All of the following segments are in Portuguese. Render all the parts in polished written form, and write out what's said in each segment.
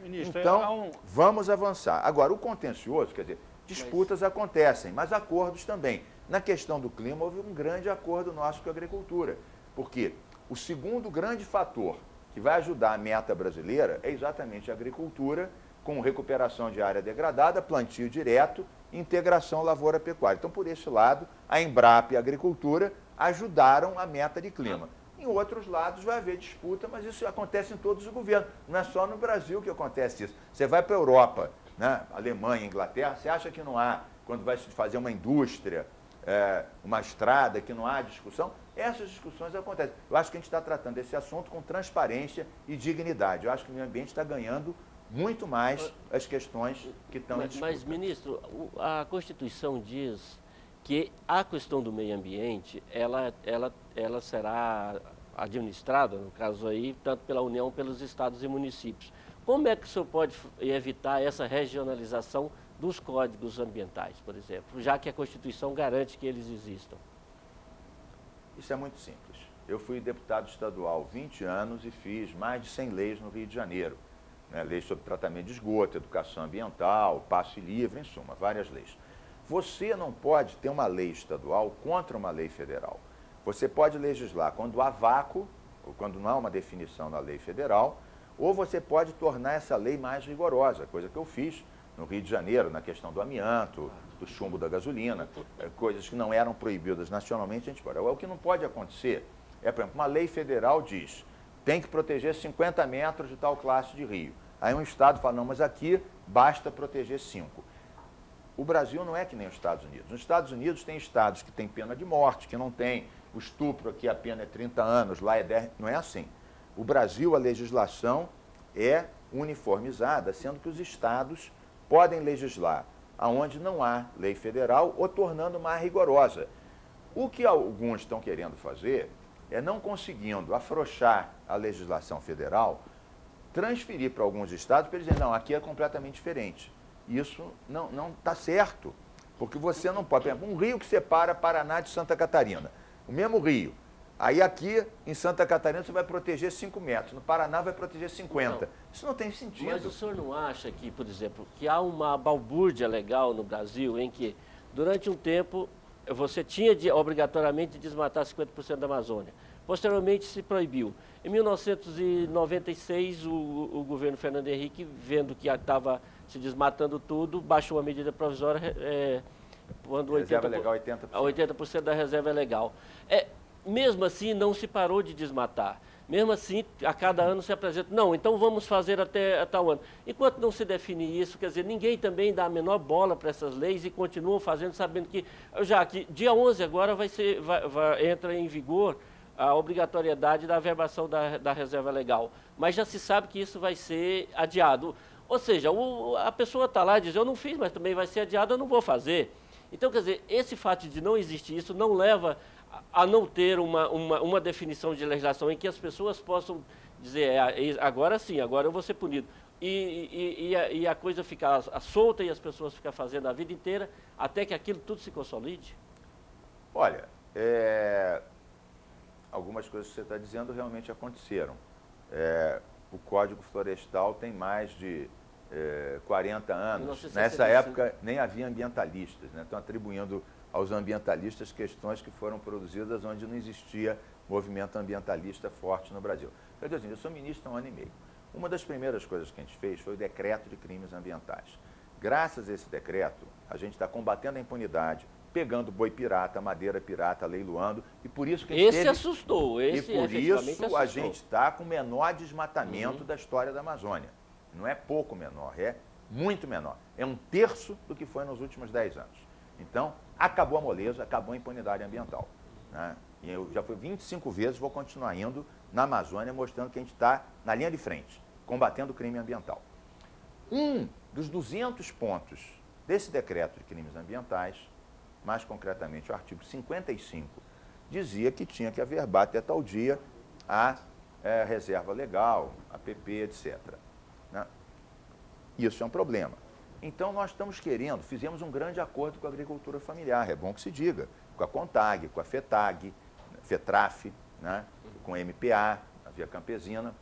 Ministro, então, vamos avançar. Agora, o contencioso, quer dizer, disputas acontecem, mas acordos também. Na questão do clima, houve um grande acordo nosso com a agricultura, porque o segundo grande fator que vai ajudar a meta brasileira é exatamente a agricultura, com recuperação de área degradada, plantio direto, integração lavoura-pecuária. Então, por esse lado, a Embrapa e a agricultura ajudaram a meta de clima. Em outros lados vai haver disputa, mas isso acontece em todos os governos. Não é só no Brasil que acontece isso. Você vai para a Europa, né? Alemanha, Inglaterra, você acha que não há, quando vai se fazer uma indústria, uma estrada, que não há discussão? Essas discussões acontecem. Eu acho que a gente está tratando esse assunto com transparência e dignidade. Eu acho que o meio ambiente está ganhando muito mais as questões que estão em disputa. Mas, ministro, a Constituição diz que a questão do meio ambiente, ela será administrada, no caso aí, tanto pela União, pelos estados e municípios. Como é que o senhor pode evitar essa regionalização dos códigos ambientais, por exemplo, já que a Constituição garante que eles existam? Isso é muito simples. Eu fui deputado estadual 20 anos e fiz mais de 100 leis no Rio de Janeiro. Leis sobre tratamento de esgoto, educação ambiental, passe livre, em suma, várias leis. Você não pode ter uma lei estadual contra uma lei federal. Você pode legislar quando há vácuo, ou quando não há uma definição na lei federal, ou você pode tornar essa lei mais rigorosa, coisa que eu fiz no Rio de Janeiro, na questão do amianto, do chumbo da gasolina, coisas que não eram proibidas nacionalmente, a gente pode. O que não pode acontecer é, por exemplo, uma lei federal diz, tem que proteger 50 metros de tal classe de rio. Aí um estado fala, não, mas aqui basta proteger 5. O Brasil não é que nem os Estados Unidos. Nos Estados Unidos tem estados que têm pena de morte, que não tem. O estupro aqui a pena é 30 anos, lá é 10. Não é assim. O Brasil, a legislação é uniformizada, sendo que os estados podem legislar aonde não há lei federal ou tornando mais rigorosa. O que alguns estão querendo fazer é, não conseguindo afrouxar a legislação federal, transferir para alguns estados para eles dizerem, não, aqui é completamente diferente. Isso não está certo, porque você não pode... Por exemplo, um rio que separa Paraná de Santa Catarina, o mesmo rio. Aí aqui, em Santa Catarina, você vai proteger 5 metros, no Paraná vai proteger 50. Não, isso não tem sentido. Mas o senhor não acha que, por exemplo, que há uma balbúrdia legal no Brasil em que, durante um tempo, você tinha obrigatoriamente de desmatar 50% da Amazônia. Posteriormente se proibiu. Em 1996, o governo Fernando Henrique, vendo que estava se desmatando tudo, baixou a medida provisória, quando reserva legal 80%. 80% da reserva é legal. Mesmo assim, não se parou de desmatar. Mesmo assim, a cada ano se apresenta, não, então vamos fazer até tal ano. Enquanto não se define isso, quer dizer, ninguém também dá a menor bola para essas leis e continuam fazendo, sabendo que, já que dia 11 agora entra em vigor a obrigatoriedade da averbação da reserva legal. Mas já se sabe que isso vai ser adiado. Ou seja, a pessoa está lá e diz, eu não fiz, mas também vai ser adiado, eu não vou fazer. Então, quer dizer, esse fato de não existir isso não leva a não ter uma definição de legislação em que as pessoas possam dizer, agora sim, agora eu vou ser punido. E a coisa ficar solta e as pessoas ficam fazendo a vida inteira até que aquilo tudo se consolide? Olha, algumas coisas que você está dizendo realmente aconteceram. O Código Florestal tem mais de 40 anos. Nessa época nem havia ambientalistas, né? Estão atribuindo aos ambientalistas questões que foram produzidas onde não existia movimento ambientalista forte no Brasil. Quer dizer, eu sou ministro há 1 ano e meio. Uma das primeiras coisas que a gente fez foi o decreto de crimes ambientais. Graças a esse decreto, a gente está combatendo a impunidade, pegando boi pirata, madeira pirata, leiloando, e por isso que a gente esse assustou, esse e por isso assustou. A gente está com o menor desmatamento da história da Amazônia. Não é pouco menor, é muito menor. É 1/3 do que foi nos últimos 10 anos. Então, acabou a moleza, acabou a impunidade ambiental, né? E eu já fui 25 vezes, vou continuar indo na Amazônia, mostrando que a gente está na linha de frente, combatendo o crime ambiental. Um dos 200 pontos desse decreto de crimes ambientais, mais concretamente o artigo 55, dizia que tinha que averbar até tal dia a reserva legal, a PP, etc. Né? Isso é um problema. Então, nós estamos fizemos um grande acordo com a agricultura familiar, é bom que se diga, com a CONTAG, com a FETAG, FETRAF, né? Com a MPA, a Via Campesina,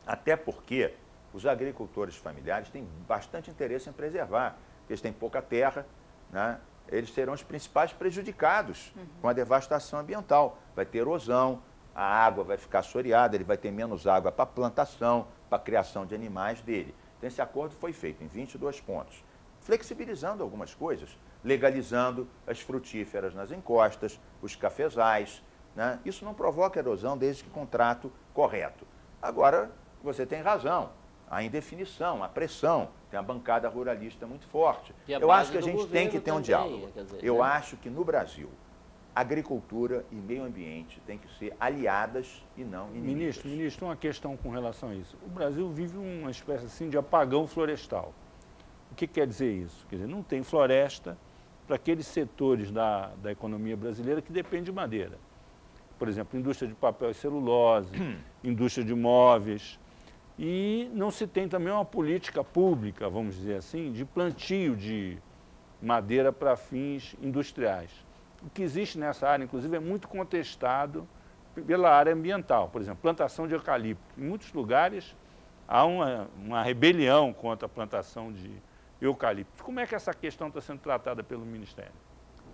até porque os agricultores familiares têm bastante interesse em preservar, porque eles têm pouca terra, né? Eles serão os principais prejudicados com a devastação ambiental. Vai ter erosão, a água vai ficar assoreada, ele vai ter menos água para plantação, para a criação de animais dele. Então, esse acordo foi feito em 22 pontos, flexibilizando algumas coisas, legalizando as frutíferas nas encostas, os cafezais, né? Isso não provoca erosão desde que contrato correto. Agora, você tem razão, a indefinição, a pressão, tem a bancada ruralista muito forte. Eu acho que a gente tem que ter um diálogo. Eu acho que no Brasil, agricultura e meio ambiente têm que ser aliadas e não inimigas. Ministro, uma questão com relação a isso. O Brasil vive uma espécie assim de apagão florestal. O que quer dizer isso? Quer dizer, não tem floresta para aqueles setores da economia brasileira que dependem de madeira. Por exemplo, indústria de papel e celulose, indústria de móveis. E não se tem também uma política pública, vamos dizer assim, de plantio de madeira para fins industriais. O que existe nessa área, inclusive, é muito contestado pela área ambiental. Por exemplo, plantação de eucalipto. Em muitos lugares há uma rebelião contra a plantação de eucalipto. Como é que essa questão está sendo tratada pelo Ministério?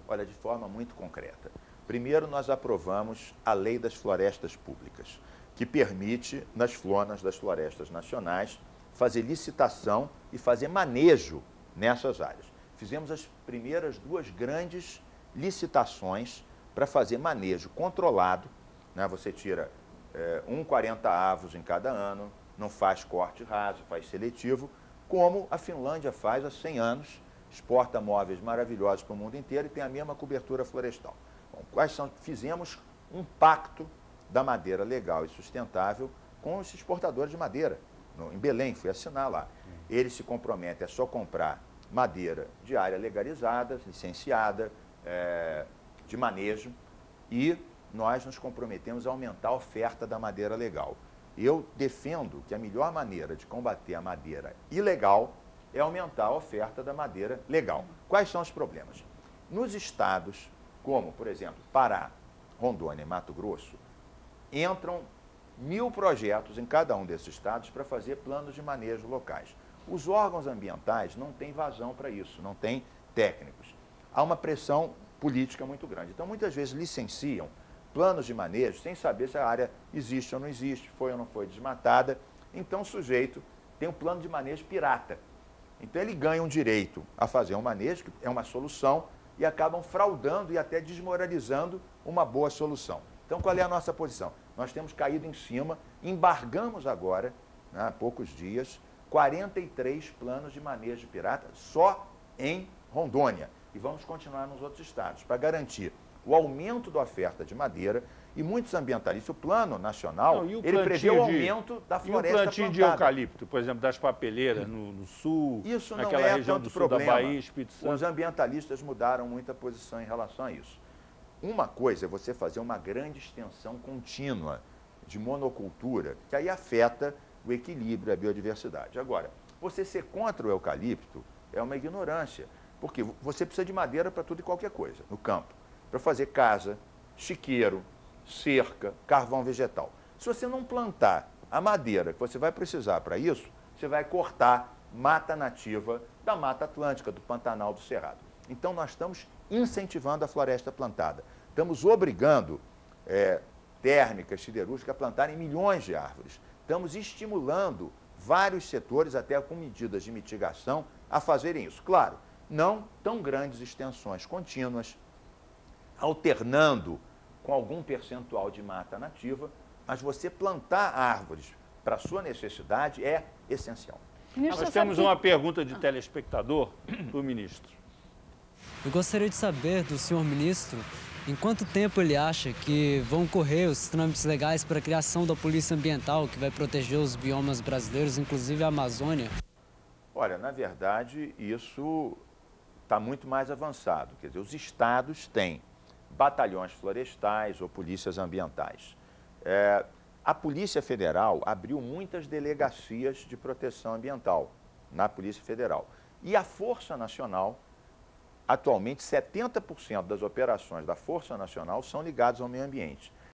Olha, de forma muito concreta. Primeiro, nós aprovamos a Lei das Florestas Públicas, que permite, nas flonas das florestas nacionais, fazer licitação e fazer manejo nessas áreas. Fizemos as primeiras 2 grandes licitações para fazer manejo controlado, né? Você tira 40 avos em cada ano, não faz corte raso, faz seletivo, como a Finlândia faz há 100 anos, exporta móveis maravilhosos para o mundo inteiro e tem a mesma cobertura florestal. Bom, fizemos um pacto da madeira legal e sustentável com os exportadores de madeira. Em Belém, fui assinar lá. Eles se comprometem a só comprar madeira de área legalizada, licenciada, de manejo, e nós nos comprometemos a aumentar a oferta da madeira legal. Eu defendo que a melhor maneira de combater a madeira ilegal é aumentar a oferta da madeira legal. Quais são os problemas? Nos estados como, por exemplo, Pará, Rondônia e Mato Grosso, entram 1000 projetos em cada um desses estados para fazer planos de manejo locais. Os órgãos ambientais não têm vazão para isso, não têm técnicos. Há uma pressão política muito grande. Então, muitas vezes licenciam planos de manejo sem saber se a área existe ou não existe, foi ou não foi desmatada. Então, o sujeito tem um plano de manejo pirata. Então, ele ganha um direito a fazer um manejo, que é uma solução, e acabam fraudando e até desmoralizando uma boa solução. Então, qual é a nossa posição? Nós temos caído em cima, embargamos agora, né, há poucos dias, 43 planos de manejo pirata só em Rondônia. E vamos continuar nos outros estados, para garantir o aumento da oferta de madeira. E muitos ambientalistas, o plano nacional, ele prevê o aumento da floresta plantada. E o plantio de eucalipto, por exemplo, das papeleiras no sul, isso não naquela é região tanto do sul problema. da Bahia, Espírito Santo. Os ambientalistas mudaram muita posição em relação a isso. Uma coisa é você fazer uma grande extensão contínua de monocultura, que aí afeta o equilíbrio, a biodiversidade. Agora, você ser contra o eucalipto é uma ignorância, porque você precisa de madeira para tudo e qualquer coisa, no campo, para fazer casa, chiqueiro, cerca, carvão vegetal. Se você não plantar a madeira que você vai precisar para isso, você vai cortar mata nativa da Mata Atlântica, do Pantanal, do Cerrado. Então, nós estamos incentivando a floresta plantada. Estamos obrigando térmicas, siderúrgicas a plantarem milhões de árvores. Estamos estimulando vários setores, até com medidas de mitigação, a fazerem isso. Claro, não tão grandes extensões contínuas, alternando com algum percentual de mata nativa, mas você plantar árvores para a sua necessidade é essencial. Nós temos uma pergunta de telespectador para o ministro. Eu gostaria de saber do senhor ministro em quanto tempo ele acha que vão correr os trâmites legais para a criação da Polícia Ambiental, que vai proteger os biomas brasileiros, inclusive a Amazônia. Olha, na verdade, isso está muito mais avançado. Quer dizer, os estados têm batalhões florestais ou polícias ambientais. A Polícia Federal abriu muitas delegacias de proteção ambiental na Polícia Federal. E a Força Nacional, atualmente, 70% das operações da Força Nacional são ligadas ao meio ambiente.